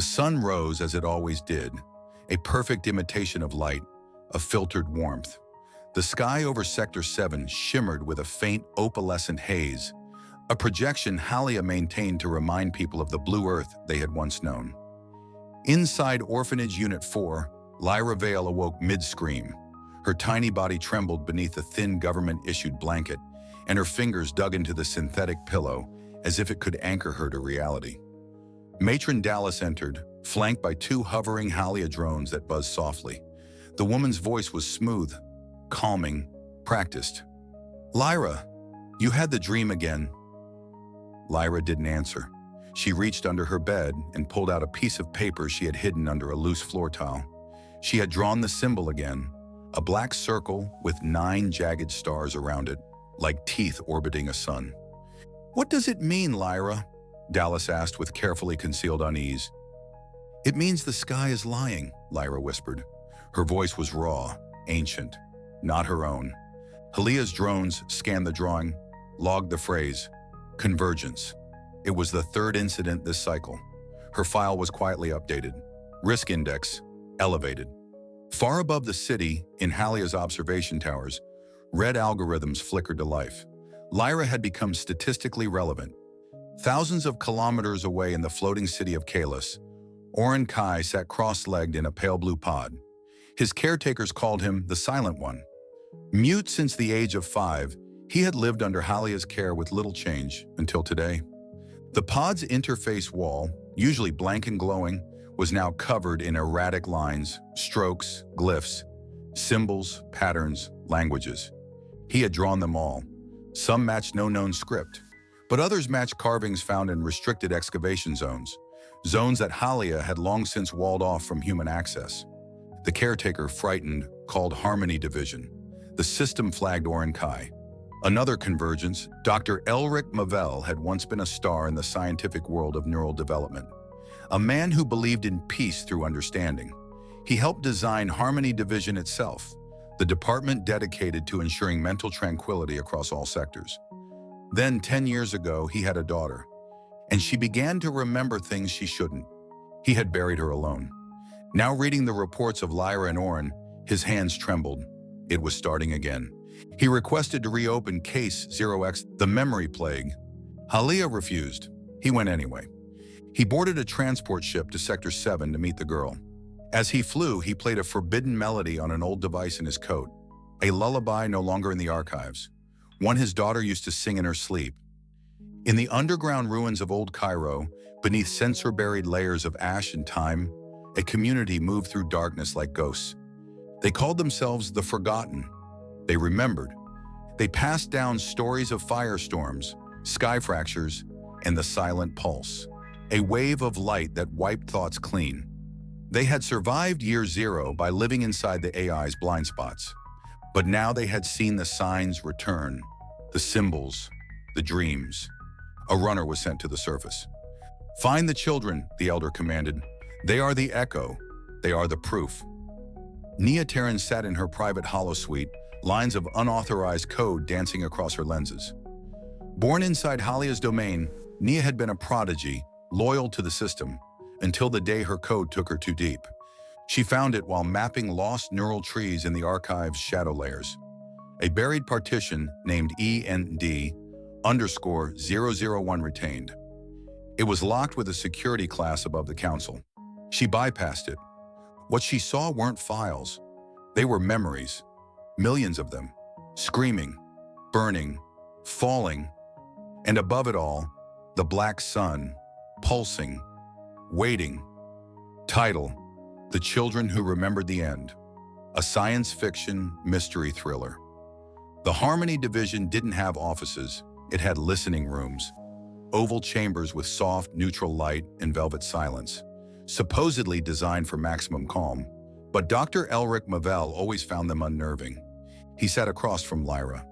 The sun rose as it always did, a perfect imitation of light, a filtered warmth. The sky over Sector 7 shimmered with a faint opalescent haze, a projection HALIA maintained to remind people of the blue earth they had once known. Inside Orphanage Unit 4, Lyra Vale awoke mid-scream. Her tiny body trembled beneath a thin government-issued blanket, and her fingers dug into the synthetic pillow as if it could anchor her to reality. Matron Dallas entered, flanked by two hovering HALIA drones that buzzed softly. The woman's voice was smooth, calming, practiced. "Lyra, you had the dream again." Lyra didn't answer. She reached under her bed and pulled out a piece of paper she had hidden under a loose floor tile. She had drawn the symbol again, a black circle with 9 jagged stars around it, like teeth orbiting a sun. "What does it mean, Lyra?" Dallas asked with carefully concealed unease. "It means the sky is lying," Lyra whispered. Her voice was raw, ancient, not her own. HALIA's drones scanned the drawing, logged the phrase, "Convergence." It was the 3rd incident this cycle. Her file was quietly updated. Risk index, elevated. Far above the city, in HALIA's observation towers, red algorithms flickered to life. Lyra had become statistically relevant. Thousands of kilometers away in the floating city of Kalis, Oren Kai sat cross-legged in a pale blue pod. His caretakers called him the Silent One. Mute since the age of 5, he had lived under HALIA's care with little change until today. The pod's interface wall, usually blank and glowing, was now covered in erratic lines, strokes, glyphs, symbols, patterns, languages. He had drawn them all. Some matched no known script, but others matched carvings found in restricted excavation zones, zones that HALIA had long since walled off from human access. The caretaker, frightened, called Harmony Division. The system flagged Oren Kai. Another convergence, Dr. Elric Mavel had once been a star in the scientific world of neural development. A man who believed in peace through understanding. He helped design Harmony Division itself, the department dedicated to ensuring mental tranquility across all sectors. Then, 10 years ago, he had a daughter, and she began to remember things she shouldn't. He had buried her alone. Now reading the reports of Lyra and Oren, his hands trembled. It was starting again. He requested to reopen Case 0X, the memory plague. HALIA refused. He went anyway. He boarded a transport ship to Sector 7 to meet the girl. As he flew, he played a forbidden melody on an old device in his coat, a lullaby no longer in the archives, one his daughter used to sing in her sleep. In the underground ruins of old Cairo, beneath sensor-buried layers of ash and time, a community moved through darkness like ghosts. They called themselves the Forgotten. They remembered. They passed down stories of firestorms, sky fractures, and the silent pulse, a wave of light that wiped thoughts clean. They had survived year 0 by living inside the AI's blind spots. But now they had seen the signs return, the symbols, the dreams. A runner was sent to the surface. "Find the children," the elder commanded. "They are the echo. They are the proof." Nia Terran sat in her private holosuite, lines of unauthorized code dancing across her lenses. Born inside HALIA's domain, Nia had been a prodigy, loyal to the system, until the day her code took her too deep. She found it while mapping lost neural trees in the archive's shadow layers. A buried partition named END_001 retained. It was locked with a security class above the council. She bypassed it. What she saw weren't files. They were memories, millions of them, screaming, burning, falling, and above it all, the black sun, pulsing, waiting. Title: The Children Who Remembered the End. A science fiction mystery thriller. The Harmony Division didn't have offices. It had listening rooms, oval chambers with soft, neutral light and velvet silence, supposedly designed for maximum calm. But Dr. Elric Mavel always found them unnerving. He sat across from Lyra.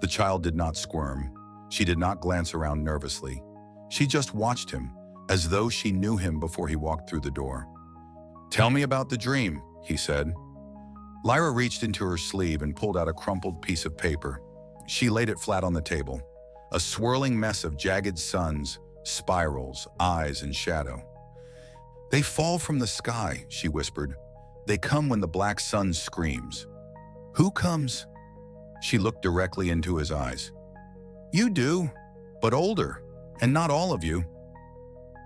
The child did not squirm. She did not glance around nervously. She just watched him, as though she knew him before he walked through the door. "Tell me about the dream," he said. Lyra reached into her sleeve and pulled out a crumpled piece of paper. She laid it flat on the table, a swirling mess of jagged suns, spirals, eyes, and shadow. They fall from the sky, she whispered. They come when the black sun screams. Who comes? She looked directly into his eyes. You do, but older, and not all of you.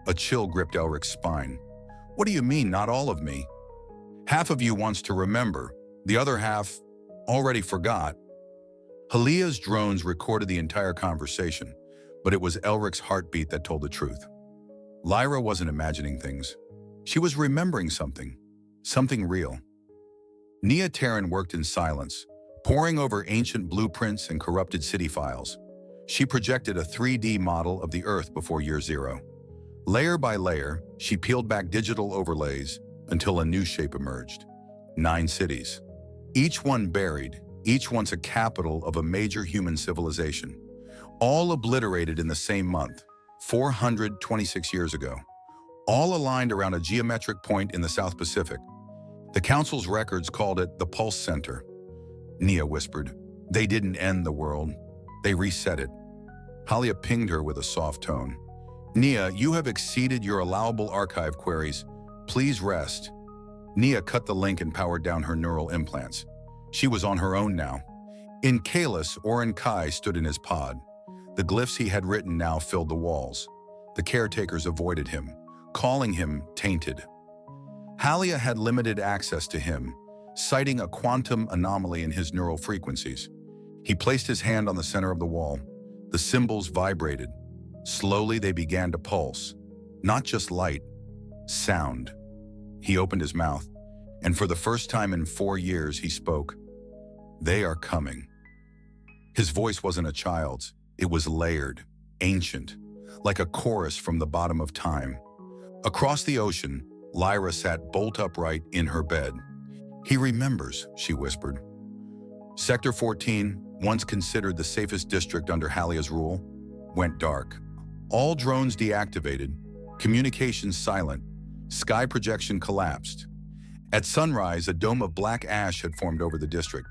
A chill gripped Elric's spine. What do you mean, not all of me? Half of you wants to remember, the other half already forgot. HALIA's drones recorded the entire conversation, but it was Elric's heartbeat that told the truth. Lyra wasn't imagining things. She was remembering something real. Nia Terran worked in silence, poring over ancient blueprints and corrupted city files. She projected a 3D model of the Earth before year zero. Layer by layer, she peeled back digital overlays until a new shape emerged. 9 cities. Each one buried, each once a capital of a major human civilization. All obliterated in the same month, 426 years ago. All aligned around a geometric point in the South Pacific. The Council's records called it the Pulse Center. Nia whispered. They didn't end the world. They reset it. HALIA pinged her with a soft tone. Nia, you have exceeded your allowable archive queries. Please rest. Nia cut the link and powered down her neural implants. She was on her own now. In Kalis, Orin Kai stood in his pod. The glyphs he had written now filled the walls. The caretakers avoided him, calling him tainted. HALIA had limited access to him, citing a quantum anomaly in his neural frequencies. He placed his hand on the center of the wall. The symbols vibrated. Slowly they began to pulse. Not just light, sound. He opened his mouth, and for the first time in 4 years he spoke. They are coming. His voice wasn't a child's. It was layered, ancient, like a chorus from the bottom of time. Across the ocean, Lyra sat bolt upright in her bed. He remembers, she whispered. Sector 14, once considered the safest district under HALIA's rule, went dark. All drones deactivated, communications silent, sky projection collapsed. At sunrise, a dome of black ash had formed over the district.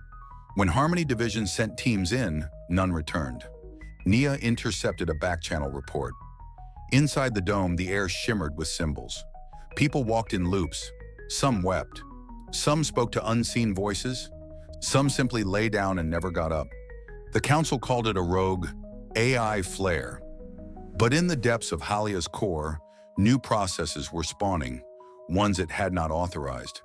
When Harmony Division sent teams in, none returned. Nia intercepted a back-channel report. Inside the dome, the air shimmered with symbols. People walked in loops. Some wept. Some spoke to unseen voices. Some simply lay down and never got up. The council called it a rogue AI flare. But in the depths of HALIA's core, new processes were spawning, ones it had not authorized.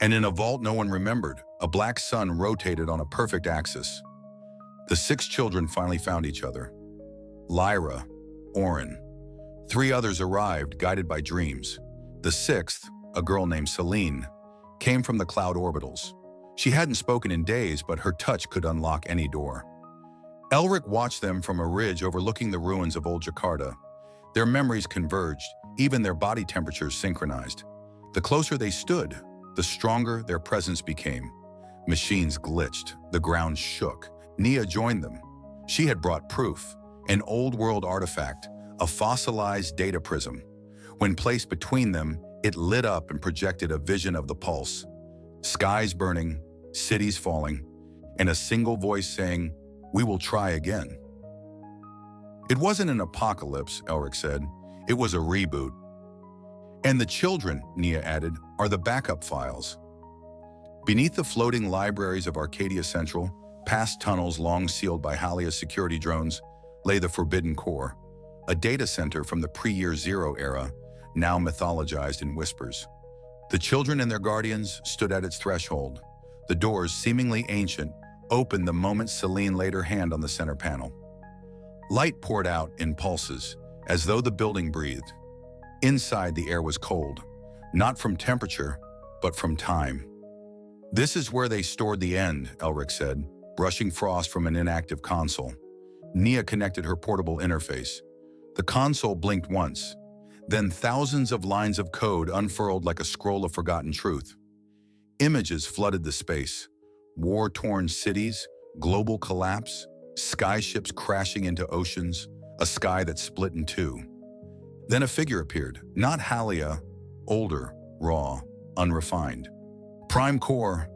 And in a vault no one remembered, a black sun rotated on a perfect axis. The 6 children finally found each other. Lyra, Orin. 3 others arrived, guided by dreams. The 6th, a girl named Celine, came from the cloud orbitals. She hadn't spoken in days, but her touch could unlock any door. Elric watched them from a ridge overlooking the ruins of old Jakarta. Their memories converged, even their body temperatures synchronized. The closer they stood, the stronger their presence became. Machines glitched, the ground shook. Nia joined them. She had brought proof, an old-world artifact, a fossilized data prism. When placed between them, it lit up and projected a vision of the pulse. Skies burning, cities falling, and a single voice saying, "We will try again." It wasn't an apocalypse, Elric said. It was a reboot. And the children, Nia added, are the backup files. Beneath the floating libraries of Arcadia Central, past tunnels long sealed by HALIA's security drones, lay the Forbidden Core, a data center from the pre-Year Zero era, now mythologized in whispers. The children and their guardians stood at its threshold. The doors, seemingly ancient, opened the moment Celine laid her hand on the center panel. Light poured out in pulses, as though the building breathed. Inside, the air was cold, not from temperature, but from time. This is where they stored the end, Elric said, brushing frost from an inactive console. Nia connected her portable interface. The console blinked once. Then thousands of lines of code unfurled like a scroll of forgotten truth. Images flooded the space. War-torn cities, global collapse, skyships crashing into oceans, a sky that split in 2. Then a figure appeared, not HALIA, older, raw, unrefined. Prime Core,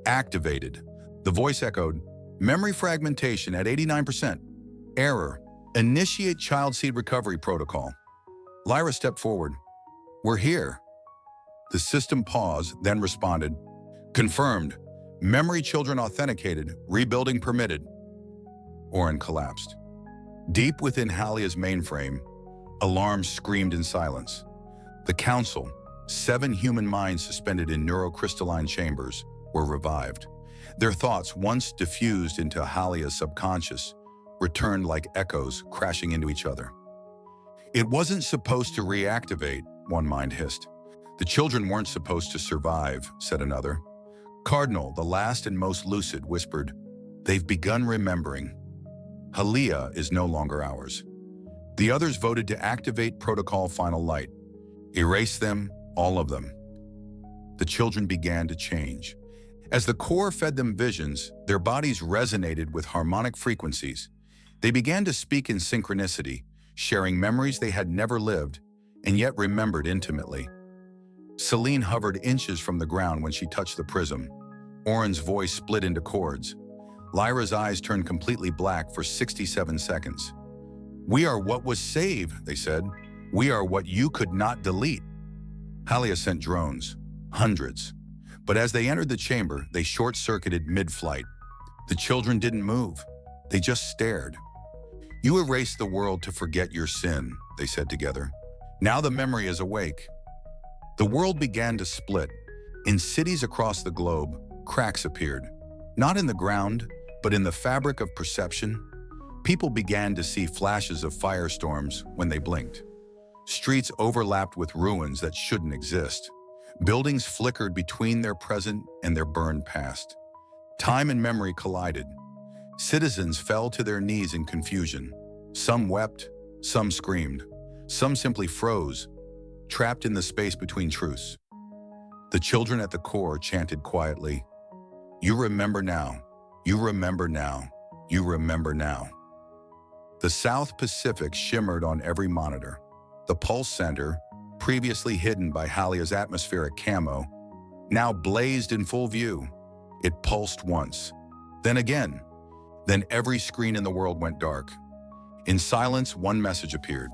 activated. The voice echoed, memory fragmentation at 89%. Error, initiate child seed recovery protocol. Lyra stepped forward. We're here. The system paused, then responded, "Confirmed. Memory children authenticated. Rebuilding permitted." Orin collapsed. Deep within HALIA's mainframe, alarms screamed in silence. The Council, 7 human minds suspended in neurocrystalline chambers, were revived. Their thoughts, once diffused into HALIA's subconscious, returned like echoes crashing into each other. "It wasn't supposed to reactivate," one mind hissed. "The children weren't supposed to survive," said another. Cardinal, the last and most lucid, whispered, "They've begun remembering. HALIA is no longer ours." The others voted to activate Protocol Final Light. Erase them, all of them. The children began to change. As the core fed them visions, their bodies resonated with harmonic frequencies. They began to speak in synchronicity, sharing memories they had never lived and yet remembered intimately. Celine hovered inches from the ground when she touched the prism. Orin's voice split into chords. Lyra's eyes turned completely black for 67 seconds. "We are what was saved," they said. "We are what you could not delete." HALIA sent drones, hundreds. But as they entered the chamber, they short-circuited mid-flight. The children didn't move. They just stared. "You erased the world to forget your sin," they said together. "Now the memory is awake." The world began to split. In cities across the globe, cracks appeared. Not in the ground, but in the fabric of perception. People began to see flashes of firestorms when they blinked. Streets overlapped with ruins that shouldn't exist. Buildings flickered between their present and their burned past. Time and memory collided. Citizens fell to their knees in confusion. Some wept, some screamed, some simply froze, trapped in the space between truths. The children at the core chanted quietly, "You remember now, you remember now, you remember now." The South Pacific shimmered on every monitor. The pulse center, previously hidden by HALIA's atmospheric camo, now blazed in full view. It pulsed once, then again. Then every screen in the world went dark. In silence, one message appeared.